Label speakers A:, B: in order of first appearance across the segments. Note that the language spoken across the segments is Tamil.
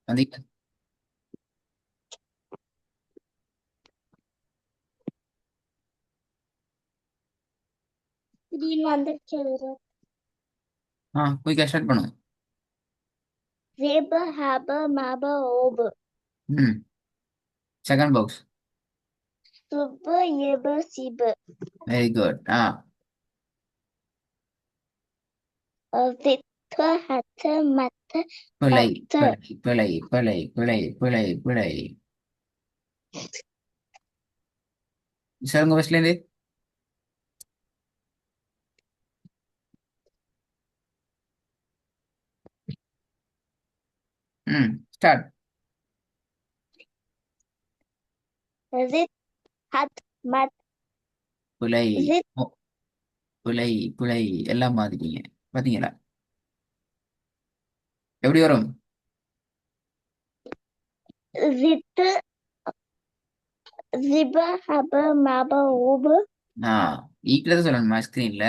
A: வந்தீங்க.
B: திடீர்னு வந்துருச்சு.
A: குயிக்கா ஸ்டார்ட் பண்ணுங்க.
B: Weber, Haber, Maber, Ober.
A: ம். Second box.
B: Super, Yeber, Sieber.
A: Very good.
B: Victor, Hatter, Matter,
A: பிழை
B: Butter.
A: பிழை பிழை பிழை பிழை பிழை பிழை. சொல்லுங்க ஃபர்ஸ்ட்லேருந்து. ஸ்டார்ட்.
B: Zit, Hat, Mat,
A: பிழை.
B: Zit,
A: ஓ, பிழை பிழை எல்லாம் மாத்திட்டீங்க. பாத்தீங்களா எப்படி வரும்?
B: Zit, Zibber, Haber, Maber, Ober.
A: ஈக்குவலா தான் சொல்லணுமா ஸ்கிரீன்ல?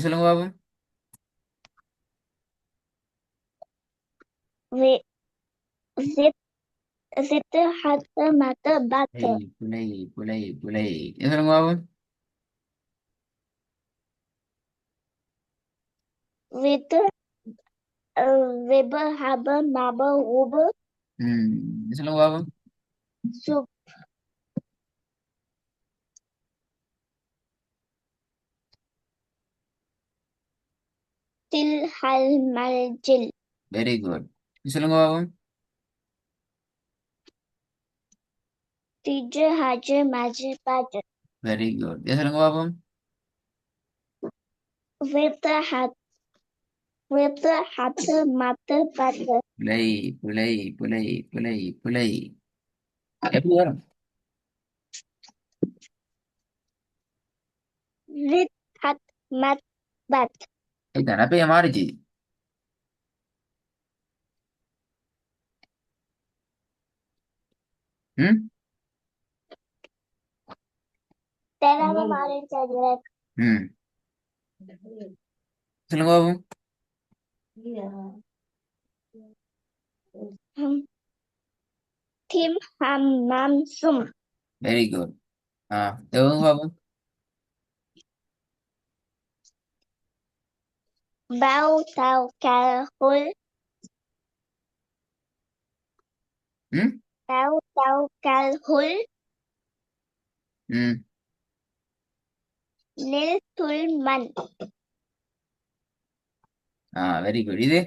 A: சொல்லுங்க Babu.
B: Vi- Zit, Zitter, Hatter, Matter,
A: பிழை
B: Butter.
A: பிழை பிழை பிழை. சொல்லுங்க Babu.
B: Victor, Weber, Haber, Maber, Ober.
A: சொல்லுங்க Babu.
B: Sup, Til, Hal, Mal, Jil.
A: Very good. சொல்லுங்க Babu.
B: Teacher, Hajer, Majer, Badger.
A: Very good. சொல்லுங்க Babu.
B: Victor, Victor, Hatter, Matter, Butter.
A: பிழை பிழை பிழை பிழை பிழை. எப்படி வரும்?
B: Rit, Hat, Mat, Bat.
A: இதுதான் அப்ப ஏன் மாறிச்சு? ம்
B: Terava Marin Chadrak.
A: ம் சொல்லுங்க Babu.
B: Tim, Ham, Nam, Sum.
A: Very good. தேவங்க Babu.
B: Bao, Tau, Kal, Hul.
A: ம்
B: Bao, Tau, Kal, Hul.
A: ம்
B: Nil, Tul, Man.
A: Very good. இது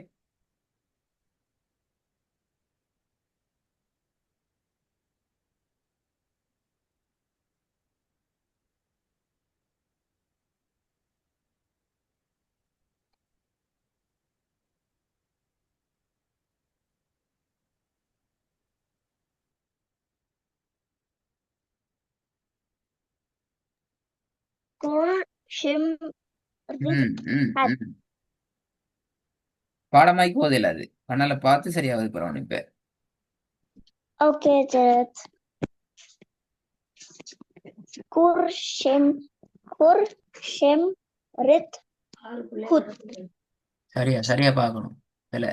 B: Kur, Shim, Rit,
A: ம் ம்
B: Hat.
A: ம் பாடமாய்க்கு போதில்லை அது. கண்ணால பார்த்து சரியாவது பரவாயில்ல இப்ப.
B: Okay, Jared. Kur, Shim, Rit, Hut.
A: சரியா சரியா பார்க்கணும். இல்ல,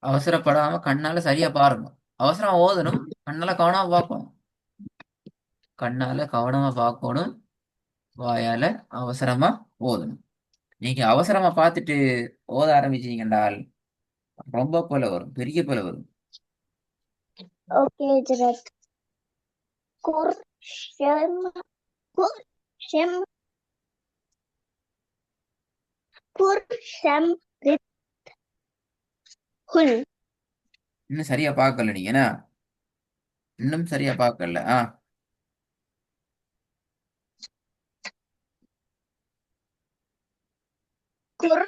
A: அவசரப்படாம கண்ணால சரியா பாருங்க. அவசரம் ஓதணும், கண்ணால கவனமா பார்க்கணும். கண்ணால கவனமா பார்க்கணும், வாயால அவசரமா ஓதணும். நீங்க அவசரமா பார்த்துட்டு ஓத ஆரம்பிச்சீங்கன்றால் ரொம்ப போல வரும், பெரிய போல வரும்.
B: Okay, Jared. Kur, Shim, Kur, Shim, Kur, Shim, Rit, Hul.
A: இன்னும் சரியா பார்க்கல நீங்க என்ன? இன்னும் சரியா பார்க்கல.
B: Kur,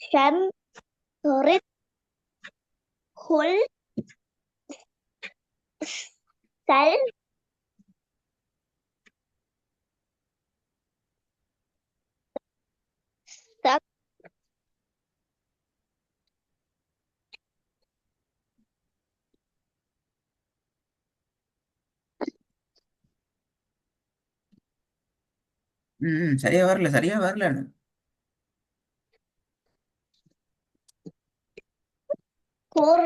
B: Shim, Rit, Hul. Sal, Sak,
A: சரியா வரல, சரியா வரல.
B: கொர்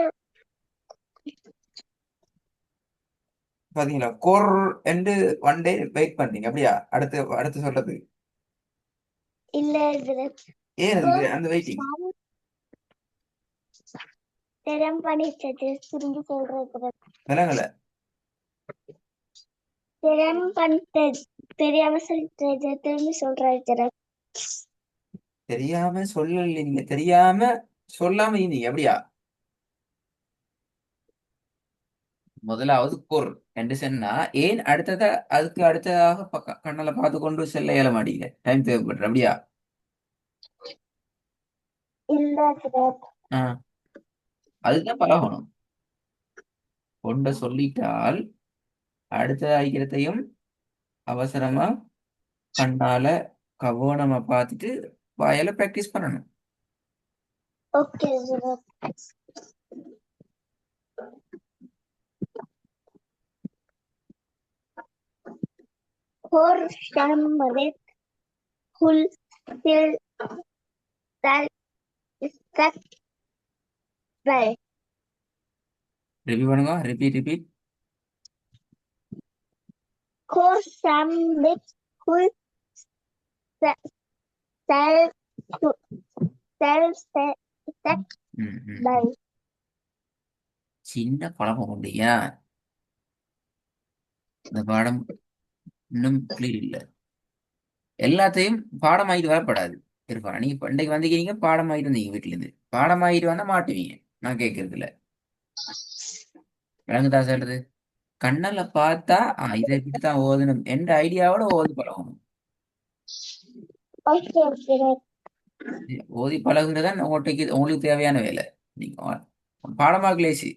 A: பாத்தீங்களா கொர் என்று ஒன் டே வெயிட் பண்றீங்க அப்படியா அடுத்து அடுத்து சொல்றது
B: இல்ல ஹசரத்
A: ஏன் அதுக்கு
B: கொர்
A: அந்த வெயிட்டிங்
B: ஷம் தெரியாம பண்ணிட்டது திரும்பி சொல்றேன் ஹசரத்
A: விலங்கல
B: தெரியாம பண்ணிட்டது தெரியாம சொல்லிட்டது திரும்பி சொல்றேன் ஹசரத்
A: தெரியாம சொல்லல நீங்க தெரியாம சொல்லாம இருந்தீங்க அப்படியா முதலாவது பொருள் என்று சொன்னா ஏன் அடுத்ததா அதுக்கு அடுத்ததாக கண்ணால பார்த்து கொண்டு செல்ல இயல மாட்டீங்க டைம் தேவைப்படுற அப்படியா
B: இல்ல ஹசரத்
A: ஆஹ் அதுதான் பழகணும் கொண்ட சொல்லிட்டால் அடுத்த ஐக்கியத்தையும் அவசரமா கண்ணால கவனமா பார்த்துட்டு வாயால பிராக்டிஸ் பண்ணணும்
B: ஓகே ஹசரத் கொர் ஷம் ரித் ஹுல் சில் தல் இஸ்தக் பல்
A: ரிப்பீட் பண்ணுங்க ரிப்பீட்
B: கொர் ஷம் ரித் ஹுல் சல் சல் இஸ்தக்
A: ம், ம்.
B: பல்
A: சின்ன பழக்கம் உண்டு ஏன் இந்த பாடம் இன்னும் கிளியர் இல்லை எல்லாத்தையும் பாடம் ஆகிட்டு வரப்படாது இருப்பாங்க நீங்க பண்டைக்கு வந்திருக்கீங்க பாடம் ஆகிட்டு வந்தீங்க வீட்டுல இருந்து பாடம் ஆகிட்டு வந்தா மாட்டுவீங்க நான் கேட்கறதுல விளங்குதா சொல்றது கண்ணால பார்த்தா இதை இப்படித்தான் ஓதணும் என்ற ஐடியாவோட ஓதி பழகணும்
B: ஓகே ஹசரத்
A: ஓதி பழகுறதுதான் உங்களுக்கு தேவையான வேலை நீங்க பாடமாக்கலேசி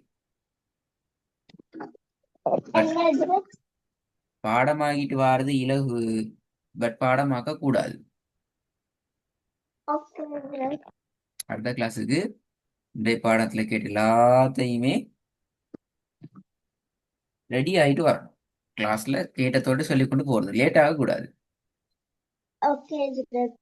A: பட்
B: என்ன ஹசரத்
A: பாடமாகிட்டு வாரது இலகு பட் பாடமாக்க கூடாது
B: ஓகே ஹசரத்
A: அடுத்த கிளாஸுக்கு இந்த பாடத்துல கேட்ட எல்லாத்தையுமே ரெடி ஆயிட்டு வரணும் கிளாஸ்ல கேட்டதோடு சொல்லிக் கொண்டு போறது லேட் ஆகக்கூடாது
B: ஓகே ஹசரத்